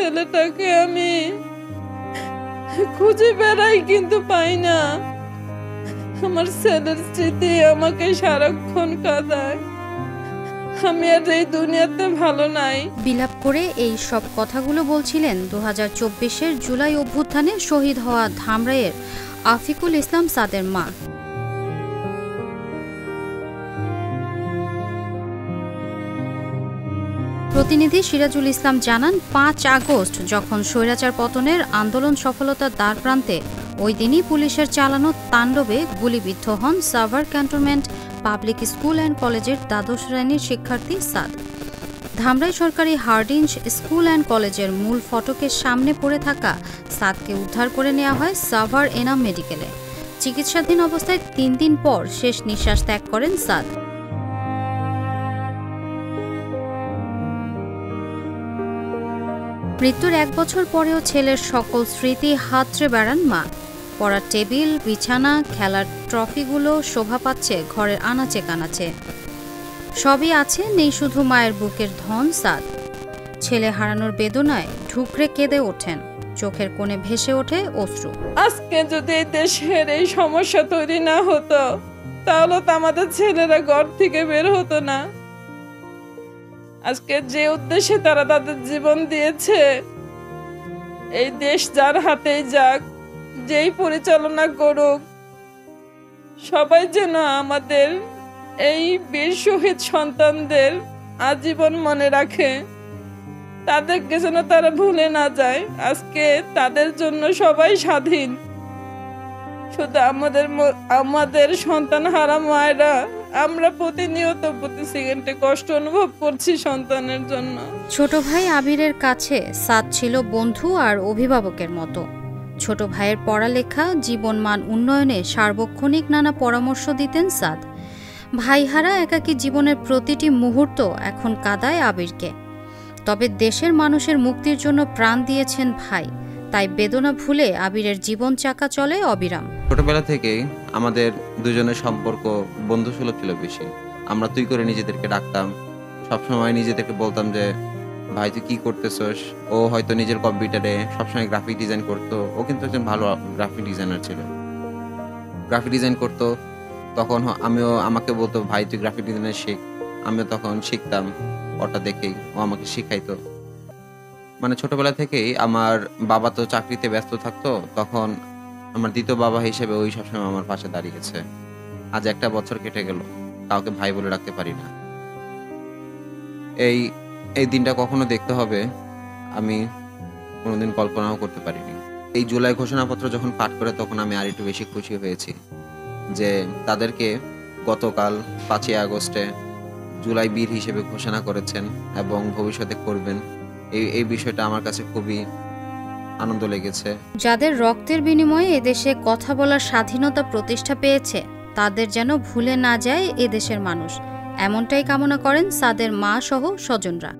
ছেলেটাকে আমি খুঁজে বেড়াই কিন্তু পাই না। আমার ছেলের স্মৃতি আমাকে সারাক্ষণ কাঁদায়। আমি আর এই দুনিয়াতে ভালো নাই। বিলাপ করে এই সব কথাগুলো বলছিলেন 2024-এর জুলাই অভ্যুত্থানে শহীদ হওয়া ধামরাইয়ের আফিকুল ইসলাম সাদের মা। প্রতিনিধি সিরাজুল ইসলাম জানান, 5 আগস্ট যখন স্বৈরাচার পতনের আন্দোলন সফলতার দ্বার প্রান্তে, ওই দিনই পুলিশের চালানো তাণ্ডবে গুলিবিদ্ধ হন Savar cantonment public school and কলেজের দ্বাদশ শ্রেণীর শিক্ষার্থী সাদ। ধামরাই সরকারি হার্ডিঞ্জ স্কুল অ্যান্ড কলেজের মূল ফটকের সামনে পড়ে থাকা সাদকে উদ্ধার করে নেওয়া হয় সাভার এনাম মেডিকেলে। চিকিৎসাধীন অবস্থায় 3 দিন পর শেষ নিঃশ্বাস ত্যাগ করেন সাদ। মৃত্যুর 1 বছর পরেও ছেলের সকল স্মৃতি হাতড়ে বেড়ান মা। পড়ার টেবিল, বিছানা, খেলার ট্রফিগুলো শোভা পাচ্ছে ঘরের আনাচে কানাচে। সবই আছে, নেই শুধু মায়ের বুকের ধন সাদ। ছেলে হারানোর বেদনায় ঢুকরে কেঁদে ওঠেন, চোখের কোণে ভেসে ওঠে অশ্রু। আজকে যদি দেশের এই সমস্যা তৈরি না হতো, তাহলে তো আমাদের ছেলেরা ঘর থেকে বের হতো না। আজকে যে উদ্দেশ্যে তারা তাদের জীবন দিয়েছে, এই দেশ যার হাতেই যাক, যেই পরিচালনা করুক, সবাই যেন আমাদের এই বীর শহীদ সন্তানদের আজীবন মনে রাখে, তাদেরকে যেন তারা ভুলে না যায়। আজকে তাদের জন্য সবাই স্বাধীন, শুধু আমাদের সন্তান হারা মায়েরা আমরা প্রতিনিয়ত প্রতি সেকেন্ডে কষ্ট অনুভব করছি সন্তানের জন্য। ছোট ভাই আবিরের কাছে সাদ ছিল বন্ধু আর অভিভাবকের মতো। ছোট ভাইয়ের পড়ালেখা, জীবনমান উন্নয়নে সার্বক্ষণিক নানা পরামর্শ দিতেন সাদ। ভাইহারা একাকী জীবনের প্রতিটি মুহূর্ত এখন কাঁদায় আবিরকে। তবে দেশের মানুষের মুক্তির জন্য প্রাণ দিয়েছেন ভাই, তাই বেদনা ভুলে আবিরের জীবন চাকা চলে অবিরাম। ছোটবেলা থেকেই আমাদের দুজনের সম্পর্ক বন্ধুসুলভ ছিল বেশি। আমরা তুই করে নিজেদেরকে ডাকতাম, সবসময় নিজেদেরকে বলতাম যে ভাই তুই কি করতেছস। ও হয়তো নিজের কম্পিউটারে সবসময় গ্রাফিক ডিজাইন করতো। ও কিন্তু একজন ভালো গ্রাফিক ডিজাইনার ছিল, গ্রাফিক ডিজাইন করতো। তখন আমাকে বলতো ভাই তুই গ্রাফিক ডিজাইনার শিখ। আমিও তখন শিখতাম, ওটা দেখেই ও আমাকে শিখাইতো। মানে ছোটবেলা থেকেই আমার বাবা তো চাকরিতে ব্যস্ত থাকতো, তখন আমার দ্বিতীয় বাবা হিসেবে ওই সবসময় আমার পাশে দাঁড়িয়েছে। আজ 1 বছর কেটে গেল, কাউকে ভাই বলে রাখতে পারি না। এই দিনটা কখনো দেখতে হবে আমি কোনোদিন কল্পনাও করতে পারিনি। এই জুলাই ঘোষণাপত্র যখন পাঠ করে তখন আমি আর একটু বেশি খুশি হয়েছি যে তাদেরকে গতকাল 5 আগস্টে জুলাই বীর হিসেবে ঘোষণা করেছেন এবং ভবিষ্যতে করবেন। এই বিষয়টা আমার কাছে খুবই আনন্দ লেগেছে। যাদের রক্তের বিনিময়ে এদেশে কথা বলার স্বাধীনতা প্রতিষ্ঠা পেয়েছে, তাদের যেন ভুলে না যায় এদেশের মানুষ, এমনটাই কামনা করেন সাদের মা সহ স্বজনরা।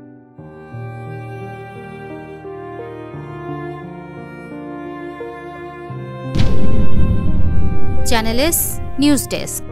Channel S news desk.